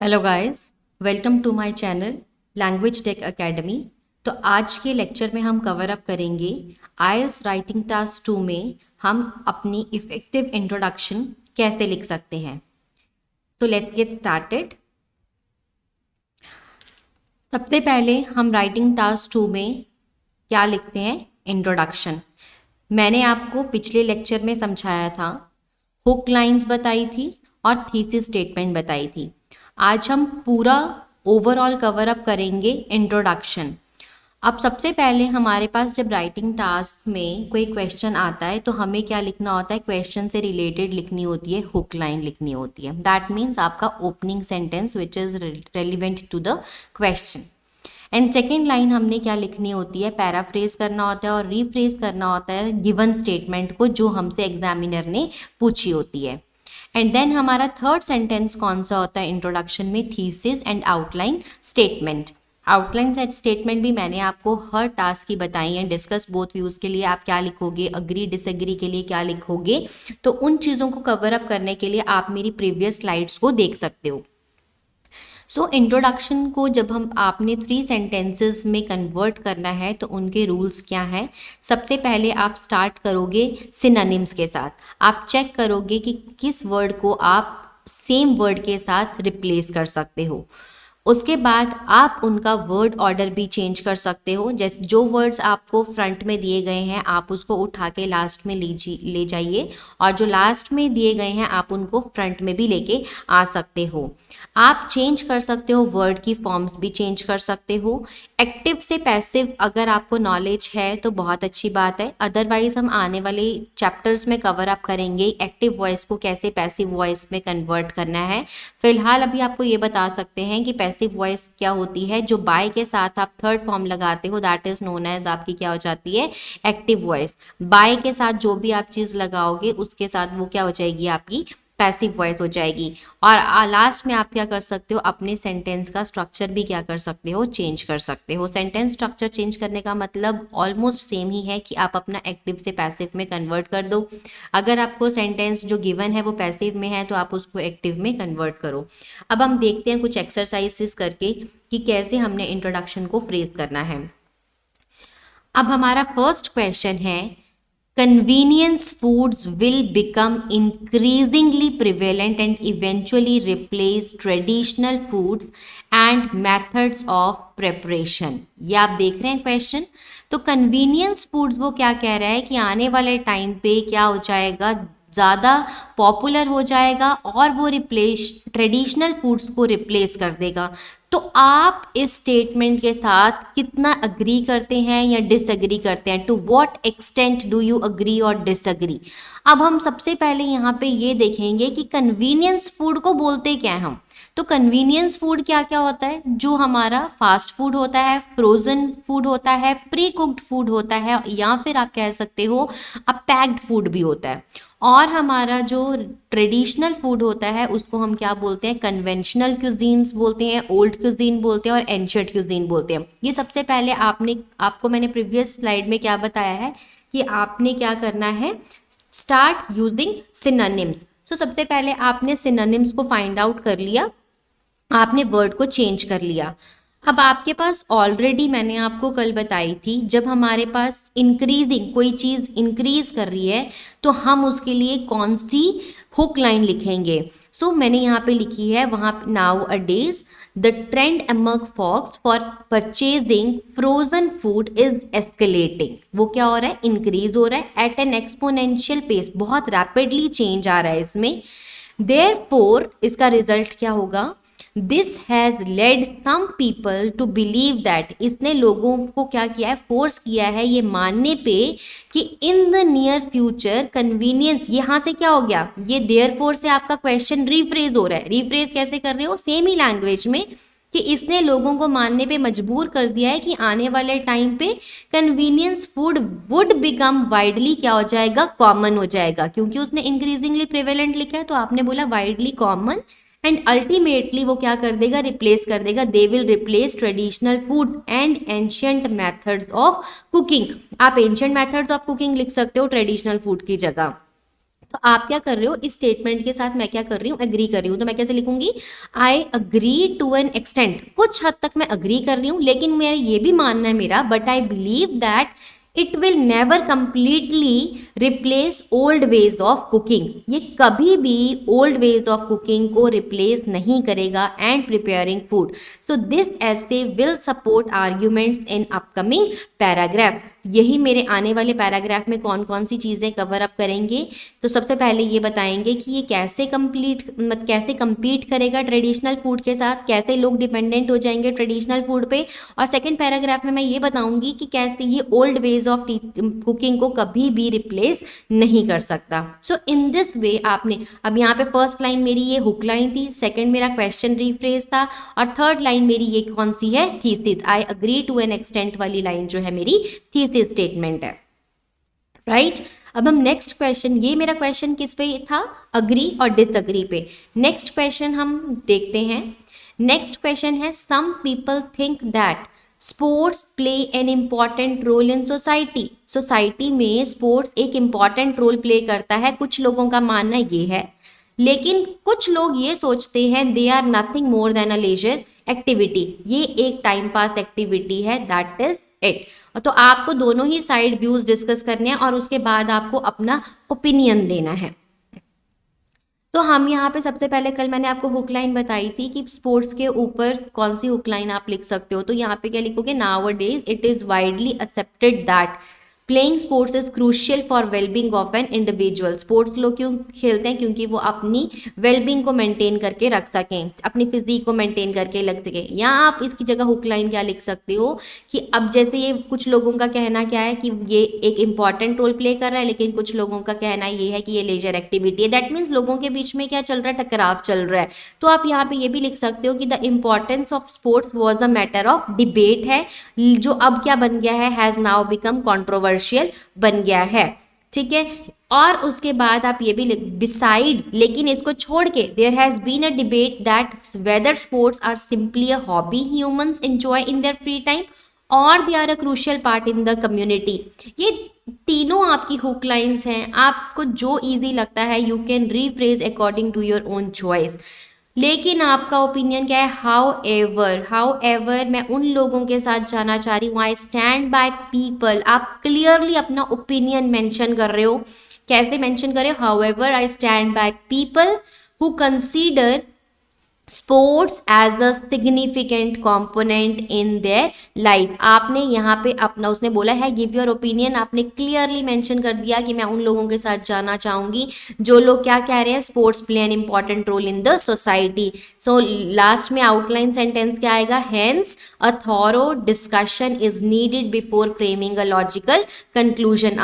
Hello guys, welcome to my channel language tech academy. तो आज के लेक्चर में हम कवर अप करेंगे आइल्स राइटिंग टास्क 2 में हम अपनी इफेक्टिव इंट्रोडक्शन कैसे लिख सकते हैं। तो लेट्स गेट स्टार्टेड। सबसे पहले हम राइटिंग टास्क 2 में क्या लिखते हैं, इंट्रोडक्शन। मैंने आपको पिछले लेक्चर में समझाया था, हुक लाइंस बताई थी और थीसिस स्टेटमेंट बताई थी। आज हम पूरा ओवरऑल कवर अप करेंगे इंट्रोडक्शन। अब सबसे पहले हमारे पास जब राइटिंग टास्क में कोई क्वेश्चन आता है तो हमें क्या लिखना होता है, क्वेश्चन से रिलेटेड लिखनी होती है, हुक लाइन लिखनी होती है। दैट मीन्स आपका opening sentence which is relevant to the question. And second line हमने क्या लिखनी होती है, पैराफ्रेज करना होता है और रीफ्रेज करना होता है गिवन स्टेटमेंट को जो हमसे एग्जामिनर ने पूछी होती है। एंड देन हमारा थर्ड सेंटेंस कौन सा होता है इंट्रोडक्शन में, thesis and outline statement. Outline statement भी मैंने आपको हर टास्क की बताई है। डिस्कस बोथ व्यूज के लिए आप क्या लिखोगे, अग्री डिसएग्री के लिए क्या लिखोगे, तो उन चीज़ों को कवर अप करने के लिए आप मेरी प्रीवियस स्लाइड्स को देख सकते हो। सो इंट्रोडक्शन को जब हम आपने 3 सेंटेंसेस में कन्वर्ट करना है तो उनके रूल्स क्या हैं। सबसे पहले आप स्टार्ट करोगे सिनोनिम्स के साथ। आप चेक करोगे कि किस वर्ड को आप सेम वर्ड के साथ रिप्लेस कर सकते हो। उसके बाद आप उनका वर्ड ऑर्डर भी चेंज कर सकते हो। जैसे जो वर्ड्स आपको फ्रंट में दिए गए हैं आप उसको उठा के लास्ट में ले जाइए, और जो लास्ट में दिए गए हैं आप उनको फ्रंट में भी लेके आ सकते हो। आप चेंज कर सकते हो, वर्ड की फॉर्म्स भी चेंज कर सकते हो। एक्टिव से पैसिव अगर आपको नॉलेज है तो बहुत अच्छी बात है, अदरवाइज हम आने वाले चैप्टर्स में कवर अप करेंगे एक्टिव वॉइस को कैसे पैसिव वॉइस में कन्वर्ट करना है। फिलहाल अभी आपको ये बता सकते हैं कि पैसिव वॉइस क्या होती है। जो बाय के साथ आप थर्ड फॉर्म लगाते हो दैट इज नोन एज आपकी क्या हो जाती है, एक्टिव वॉइस। बाय के साथ जो भी आप चीज़ लगाओगे उसके साथ वो क्या हो जाएगी, आपकी पैसिव वॉइस हो जाएगी। और लास्ट में आप क्या कर सकते हो, अपने सेंटेंस का स्ट्रक्चर भी क्या कर सकते हो, चेंज कर सकते हो। सेंटेंस स्ट्रक्चर चेंज करने का मतलब ऑलमोस्ट सेम ही है कि आप अपना एक्टिव से पैसिव में कन्वर्ट कर दो। अगर आपको सेंटेंस जो गिवन है वो पैसिव में है तो आप उसको एक्टिव में कन्वर्ट करो। अब हम देखते हैं कुछ एक्सरसाइजेस करके कि कैसे हमने इंट्रोडक्शन को फ्रेज करना है। अब हमारा फर्स्ट क्वेश्चन है, convenience foods will become increasingly prevalent and eventually replace traditional foods and methods of preparation। ये आप देख रहे हैं क्वेश्चन। तो कन्वीनियंस फूड्स वो क्या कह रहा है कि आने वाले टाइम पे क्या हो जाएगा, ज़्यादा पॉपुलर हो जाएगा और वो रिप्लेस ट्रेडिशनल फूड्स को रिप्लेस कर देगा। तो आप इस स्टेटमेंट के साथ कितना अग्री करते हैं या डिसएग्री करते हैं, to what extent do you agree और डिसएग्री। अब हम सबसे पहले यहाँ पे ये देखेंगे कि कन्वीनियंस फूड को बोलते क्या है हम। तो कन्वीनियंस फूड क्या क्या होता है, जो हमारा फास्ट फूड होता है, फ्रोजन फूड होता है, प्री कुक्ड फूड होता है, या फिर आप कह सकते हो अब पैक्ड फूड भी होता है। और हमारा जो ट्रेडिशनल फूड होता है उसको हम क्या बोलते हैं, कन्वेंशनल क्यूजीन्स बोलते हैं, ओल्ड क्यूजीन बोलते हैं और एंशिएंट क्यूजीन बोलते हैं। ये सबसे पहले आपको मैंने प्रीवियस स्लाइड में क्या बताया है कि आपने क्या करना है, स्टार्ट यूजिंग सिनोनिम्स। तो सबसे पहले आपने सिनोनिम्स को फाइंड आउट कर लिया, आपने वर्ड को चेंज कर लिया। अब आपके पास ऑलरेडी मैंने आपको कल बताई थी, जब हमारे पास इंक्रीजिंग कोई चीज़ इंक्रीज कर रही है तो हम उसके लिए कौन सी हुक लाइन लिखेंगे। सो मैंने यहाँ पे लिखी है, वहाँ nowadays the trend among folks for purchasing frozen food is escalating. वो क्या हो रहा है, इंक्रीज हो रहा है एट एन एक्सपोनेंशियल पेस, बहुत रैपिडली चेंज आ रहा है इसमें। देयरफॉर इसका रिजल्ट क्या होगा, this has led some people to believe that, इसने लोगों को क्या किया है, फोर्स किया है ये मानने पे कि in the near future convenience, यहाँ से क्या हो गया, ये देयरफॉर से आपका क्वेश्चन रीफ्रेज हो रहा है। रीफ्रेज कैसे कर रहे हो, सेम ही लैंग्वेज में, कि इसने लोगों को मानने पे मजबूर कर दिया है कि आने वाले टाइम पे convenience food would become widely क्या हो जाएगा, कॉमन हो जाएगा। क्योंकि उसने इंक्रीजिंगली प्रिवेलेंट लिखा है तो आपने बोला वाइडली कॉमन, एंड अल्टीमेटली वो क्या कर देगा, रिप्लेस कर देगा। They will replace traditional foods and ancient methods of cooking. आप एंशियंट मेथड्स ऑफ कुकिंग लिख सकते हो ट्रेडिशनल फूड की जगह। तो आप क्या कर रहे हो, इस स्टेटमेंट के साथ मैं क्या कर रही हूँ, एग्री कर रही हूँ। तो मैं कैसे लिखूंगी, I agree to an extent, कुछ हद तक मैं अग्री कर रही हूँ, लेकिन मेरा ये भी मानना है मेरा, but I believe that it will never completely replace old ways of cooking, ये कभी भी ओल्ड वेज ऑफ कुकिंग को रिप्लेस नहीं करेगा and preparing food. So this essay will support arguments in upcoming paragraph. यही मेरे आने वाले पैराग्राफ में कौन कौन सी चीज़ें कवर अप करेंगे। तो सबसे पहले ये बताएंगे कि ये कैसे कैसे कम्पीट करेगा ट्रेडिशनल फूड के साथ, कैसे लोग डिपेंडेंट हो जाएंगे ट्रेडिशनल फूड पे। और सेकंड पैराग्राफ में मैं ये बताऊंगी कि कैसे ये ओल्ड वेज ऑफ कुकिंग को कभी भी रिप्लेस नहीं कर सकता। सो इन दिस वे आपने, अब यहाँ पे फर्स्ट लाइन मेरी ये हुक लाइन थी, सेकंड मेरा क्वेश्चन रीफ्रेज था, और थर्ड लाइन मेरी ये कौन सी है, thesis, I agree to an extent वाली लाइन जो है मेरी थीसिस स्टेटमेंट है, राइट। अब हम नेक्स्ट क्वेश्चन, ये मेरा क्वेश्चन किस पे था, अग्री और डिसअग्री पे। नेक्स्ट क्वेश्चन हम देखते हैं। नेक्स्ट क्वेश्चन है, some people think that sports play an important role in society, society में स्पोर्ट्स एक इम्पॉर्टेंट रोल प्ले करता है, कुछ लोगों का मानना ये है। लेकिन कुछ लोग ये सोचते हैं they are nothing more than a leisure activity, ये एक टाइम पास एक्टिविटी है, दैट इज इट। तो आपको दोनों ही साइड व्यूज डिस्कस करने हैं और उसके बाद आपको अपना ओपिनियन देना है। तो हम यहाँ पे सबसे पहले, कल मैंने आपको हुक लाइन बताई थी कि स्पोर्ट्स के ऊपर कौन सी हुक लाइन आप लिख सकते हो। तो यहाँ पे क्या लिखोगे, nowadays it is widely accepted that playing sports is crucial for wellbeing of an individual. Sports लोग क्यों खेलते हैं, क्योंकि वो अपनी वेलबींग को मेंटेन करके रख सकें, अपनी फिजिक को मेंटेन करके रख सकें। या आप इसकी जगह हुक लाइन क्या लिख सकते हो कि अब जैसे ये कुछ लोगों का कहना क्या है कि ये एक इंपॉर्टेंट रोल प्ले कर रहा है, लेकिन कुछ लोगों का कहना ये है कि ये लेजर एक्टिविटी है। दैट मीन्स लोगों के बीच में क्या चल रहा है, टकराव चल रहा है। तो आप यहाँ पे ये भी लिख सकते हो कि the importance of sports was a matter of debate है, जो अब क्या बन गया है, हैज़ नाउ बिकम कॉन्ट्रोवर्शियल बन गया है, ठीक है। और उसके बाद आप ये भी बिसाइड्स, लेकिन इसको छोड़ के, there has been a debate that whether sports are simply a hobby humans enjoy in their free time और they are a crucial part in the community. ये तीनों आपकी हुक लाइंस हैं, आपको जो इजी लगता है you can rephrase according to your own choice. लेकिन आपका ओपिनियन क्या है, हाउ एवर मैं उन लोगों के साथ जाना चाह रही हूँ, आई स्टैंड बाय पीपल। आप क्लियरली अपना ओपिनियन मेंशन कर रहे हो, कैसे मेंशन कर रहे हो, however I stand by people who consider sports as a significant component in their life. आपने यहाँ पे अपना, उसने बोला है गिव योर ओपिनियन, आपने क्लियरली मेंशन कर दिया कि मैं उन लोगों के साथ जाना चाहूँगी जो लोग क्या कह रहे हैं, sports play an important role in the society. So last में आउटलाइन सेंटेंस क्या आएगा, hence a thorough discussion is needed before framing a logical conclusion.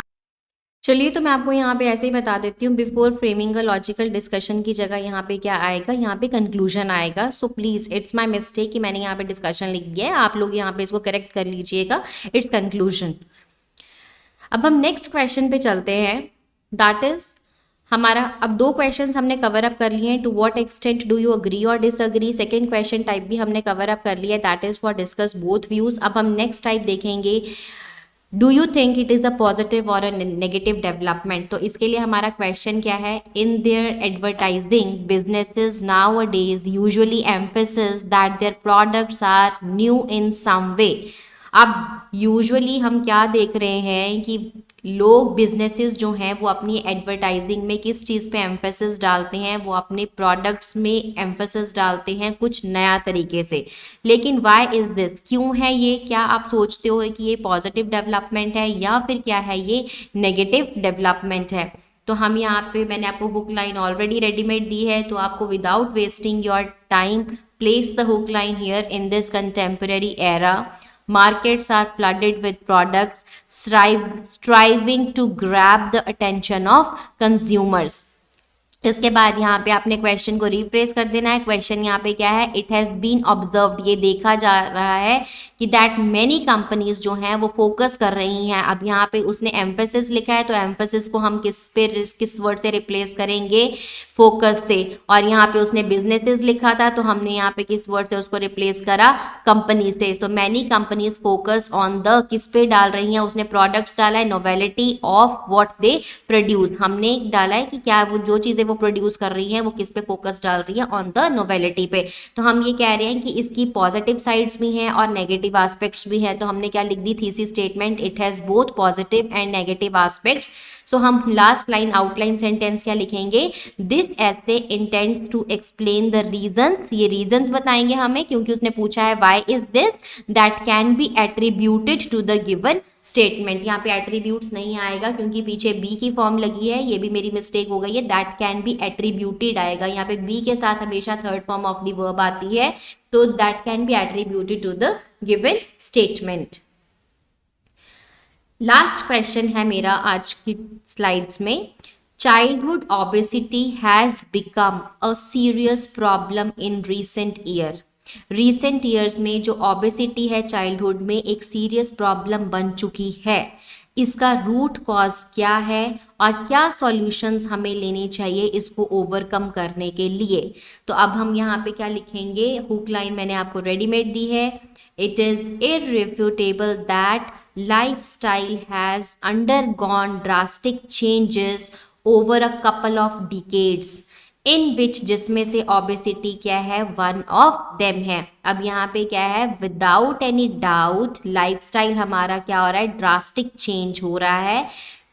चलिए, तो मैं आपको यहाँ पे ऐसे ही बता देती हूँ, before framing a logical discussion की जगह यहाँ पे क्या आएगा, यहाँ पे कंक्लूजन आएगा। So please, it's my mistake कि मैंने यहाँ पे डिस्कशन लिख दिया है, आप लोग यहाँ पे इसको करेक्ट कर लीजिएगा, इट्स कंक्लूजन। अब हम नेक्स्ट क्वेश्चन पे चलते हैं, दैट इज हमारा, अब दो क्वेश्चंस हमने कवर अप कर लिए हैं, to what extent do you agree और डिसअग्री। सेकंड क्वेश्चन टाइप भी हमने कवर अप कर लिया है, that is for discuss both views. अब हम नेक्स्ट टाइप देखेंगे, do you think it is a positive और अ नेगेटिव डेवलपमेंट। तो इसके लिए हमारा क्वेश्चन क्या है, in their advertising businesses nowadays usually emphasis that their products are new in some way. अब यूजुअली हम क्या देख रहे हैं कि लोग, बिजनेसेस जो हैं वो अपनी एडवर्टाइजिंग में किस चीज़ पे एम्फेसिस डालते हैं, वो अपने प्रोडक्ट्स में एम्फेसिस डालते हैं कुछ नया तरीके से। लेकिन व्हाई इज़ दिस, क्यों है ये, क्या आप सोचते हो कि ये पॉजिटिव डेवलपमेंट है या फिर क्या है ये नेगेटिव डेवलपमेंट है। तो हम यहाँ पे, मैंने आपको हुक लाइन ऑलरेडी रेडीमेड दी है, तो आपको without wasting your time place the hook line here in this contemporary era. Markets are flooded with products striving to grab the attention of consumers. इसके बाद यहाँ पे आपने क्वेश्चन को रिफ्रेश कर देना है। क्वेश्चन यहाँ पे क्या है, इट हैज़ बीन ऑब्जर्व्ड, ये देखा जा रहा है कि दैट मैनी कंपनीज जो हैं वो फोकस कर रही हैं। अब यहाँ पे उसने एम्फेसिस लिखा है, तो एम्फेसिस को हम किस वर्ड से रिप्लेस करेंगे, फोकस से। और यहाँ पे उसने बिजनेसेस लिखा था, तो हमने यहाँ पे किस वर्ड से उसको रिप्लेस करा, कंपनी से। So many companies focus on the, किस पे डाल रही हैं, उसने प्रोडक्ट्स डाला है, novelty of what they produce, हमने डाला है कि क्या वो जो चीज़ें वो प्रोड्यूस कर रही हैं वो किस पे फोकस डाल रही है, ऑन द नोवेलिटी पे। तो हम ये कह रहे हैं कि इसकी पॉजिटिव साइड्स भी हैं और नेगेटिव एस्पेक्ट्स भी हैं। तो हमने क्या लिख दी thesis statement, it has both positive and negative aspects. So हम लास्ट लाइन आउटलाइन सेंटेंस क्या लिखेंगे, this essay intends to explain the reasons, ये रीजंस बताएंगे हमें, क्योंकि उसने पूछा है why is this, that can be attributed to the given statement. यहाँ पे एट्रीब्यूट्स नहीं आएगा क्योंकि पीछे बी की फॉर्म लगी है, ये भी मेरी मिस्टेक हो गई है, दैट कैन बी एट्रीब्यूटेड आएगा। यहाँ पे बी के साथ हमेशा third form of the verb आती है, तो that can be attributed to the given statement. Last question है मेरा आज की स्लाइड्स में, childhood obesity has become a serious problem in recent year. Recent years में जो ओबेसिटी है चाइल्डहुड में एक सीरियस प्रॉब्लम बन चुकी है। इसका रूट कॉज क्या है और क्या सॉल्यूशंस हमें लेने चाहिए इसको ओवरकम करने के लिए। तो अब हम यहाँ पे क्या लिखेंगे, हुक लाइन मैंने आपको रेडीमेड दी है, it is irrefutable that lifestyle has undergone drastic changes over a couple of decades in which, जिसमें से obesity क्या है, one of them है। अब यहाँ पे क्या है, without any doubt lifestyle हमारा क्या हो रहा है, drastic change हो रहा है।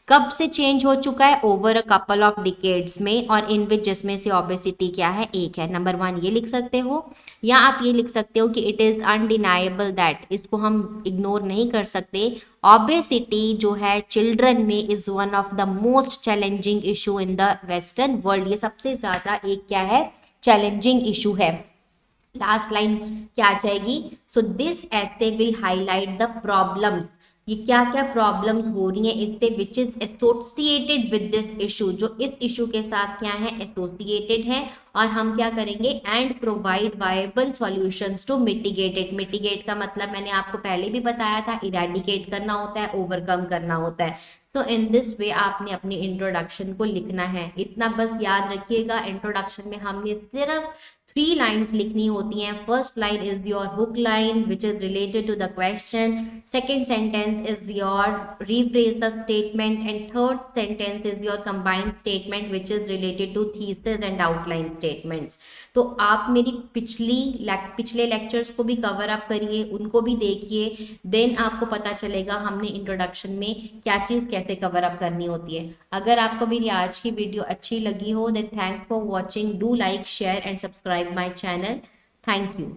कब से चेंज हो चुका है, over a couple of decades में, और इन विच जिसमें से ओबेसिटी क्या है, एक है। नंबर 1 ये लिख सकते हो, या आप ये लिख सकते हो कि इट इज़ अनडिनाइबल दैट, इसको हम इग्नोर नहीं कर सकते, ओबेसिटी जो है चिल्ड्रन में is one of the most challenging issue in the western world. ये सबसे ज़्यादा एक क्या है, चैलेंजिंग इशू है। लास्ट लाइन क्या आ जाएगी, सो this essay will highlight the problems, ये क्या क्या प्रॉब्लम्स हो रही हैं इससे, which is associated with this issue, जो इस इशू के साथ क्या है, एसोसिएटेड है। और हम क्या करेंगे, and provide viable solutions to mitigate it. Mitigate का मतलब मैंने आपको पहले भी बताया था, इरेडिकेट करना होता है, ओवरकम करना होता है। सो इन दिस वे आपने अपनी इंट्रोडक्शन को लिखना है। इतना बस याद रखिएगा, इंट्रोडक्शन में हमने सिर्फ 3 लाइन्स लिखनी होती हैं। First line is your hook line which is related to the question, second sentence is your rephrase the statement, and third sentence is your combined statement which is related to thesis and outline statements। तो आप मेरी पिछले lectures को भी cover up करिए, उनको भी देखिए, देन आपको पता चलेगा हमने इंट्रोडक्शन में क्या चीज़ कैसे कवर अप करनी होती है। अगर आपको मेरी आज की वीडियो अच्छी लगी हो, then thanks for watching, do like, share and subscribe my channel. Thank you.